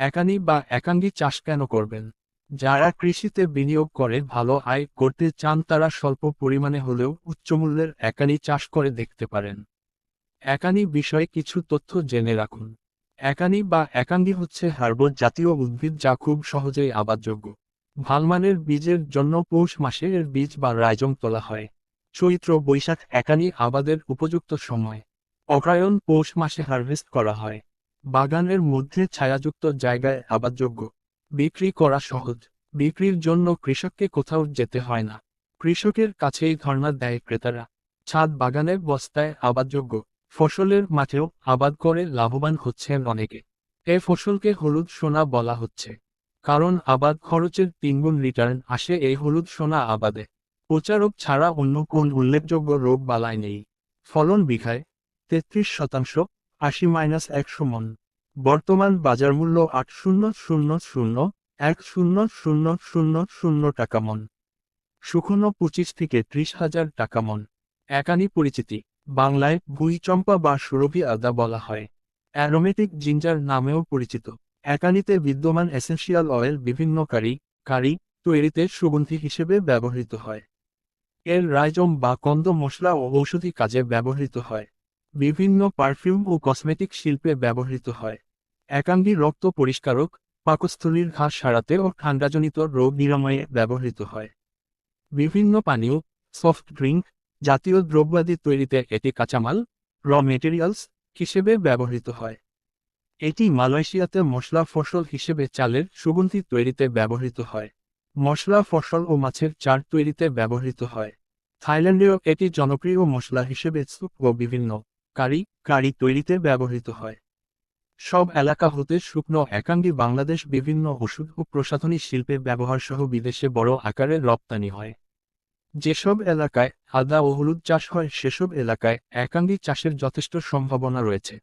একানী বা একাঙ্গী চাষ কেন করবেন? যারা কৃষিতে বিনিয়োগ করে ভালো আয় করতে চান তারা স্বল্প পরিমাণে হলেও উচ্চমূল্যের একানী চাষ করে দেখতে পারেন। একানী বিষয়ে কিছু তথ্য জেনে রাখুন। একানী বা একাঙ্গী হচ্ছে হার্বর জাতীয় উদ্ভিদ যা খুব সহজেই আবাদযোগ্য। ভালমানের বীজের জন্য পৌষ মাসে এর বীজ বা রাইজম তোলা হয়। চৈত্র বৈশাখ একানী আবাদের উপযুক্ত সময়। অগ্রহায়ণ পৌষ মাসে হারভেস্ট করা হয়। বাগানের মধ্যে ছায়াযুক্ত জায়গায় আবাদযোগ্য। বিক্রি করা সহজ। বিক্রির জন্য কৃষককে কোথাও যেতে হয় না। কৃষকের কাছেই ধর্ণা দেয় ক্রেতারা। ছাদ বাগানের বস্তায় আবাদযোগ্য। ফসলের মাঠেও আবাদ করে লাভবান হচ্ছেন অনেকে। এ ফসলকে হলুদ সোনা বলা হচ্ছে কারণ আবাদ খরচের 3 গুণ রিটার্ন আসে এই হলুদ সোনা আবাদে। প্রচারক ছাড়া অন্য কোন উল্লেখযোগ্য রোগ বালাই নেই। ফলন বিঘায় 33%, 80-100 মন। বর্তমান বাজার মূল্য 8,000-1,000,000 টাকা মন। শুকনো 25 থেকে 30,000 টাকা মন। একানী পরিচিতি। বাংলায় ভুঁইচম্পা বা সুরভি আদা বলা হয়। অ্যারোমেটিক জিঞ্জার নামেও পরিচিত। একানীতে বিদ্যমান এসেনশিয়াল অয়েল বিভিন্ন কারি তৈরিতে সুগন্ধি হিসেবে ব্যবহৃত হয়। এর রাইজম বা কন্দ মশলা ও ঔষধি কাজে ব্যবহৃত হয়। বিভিন্ন পারফিউম ও কসমেটিক শিল্পে ব্যবহৃত হয়। একাঙ্গী রক্ত পরিষ্কারক, পাকস্থলীর ঘাস সারাতে ও ঠান্ডাজনিত রোগ নিরাময়ে ব্যবহৃত হয়। বিভিন্ন পানীয়, সফট ড্রিঙ্ক জাতীয় দ্রব্যাদি তৈরিতে এটি কাঁচামাল, র মেটেরিয়ালস হিসেবে ব্যবহৃত হয়। এটি মালয়েশিয়াতে মশলা ফসল হিসেবে চালের সুগন্ধি তৈরিতে ব্যবহৃত হয়। মশলা ফসল ও মাছের চার তৈরিতে ব্যবহৃত হয়। থাইল্যান্ডেও এটি জনপ্রিয় মশলা হিসেবে স্যুপ ও বিভিন্ন কারি তৈরিতে ব্যবহৃত হয়। সব এলাকা হতে শুকনো একাঙ্গী বাংলাদেশ বিভিন্ন ওষুধ ও প্রসাধনী শিল্পে ব্যবহার সহ বিদেশে বড় আকারে রপ্তানি হয়। যেসব এলাকায় আদা ও হলুদ চাষ হয় সেসব এলাকায় একাঙ্গী চাষের যথেষ্ট সম্ভাবনা রয়েছে।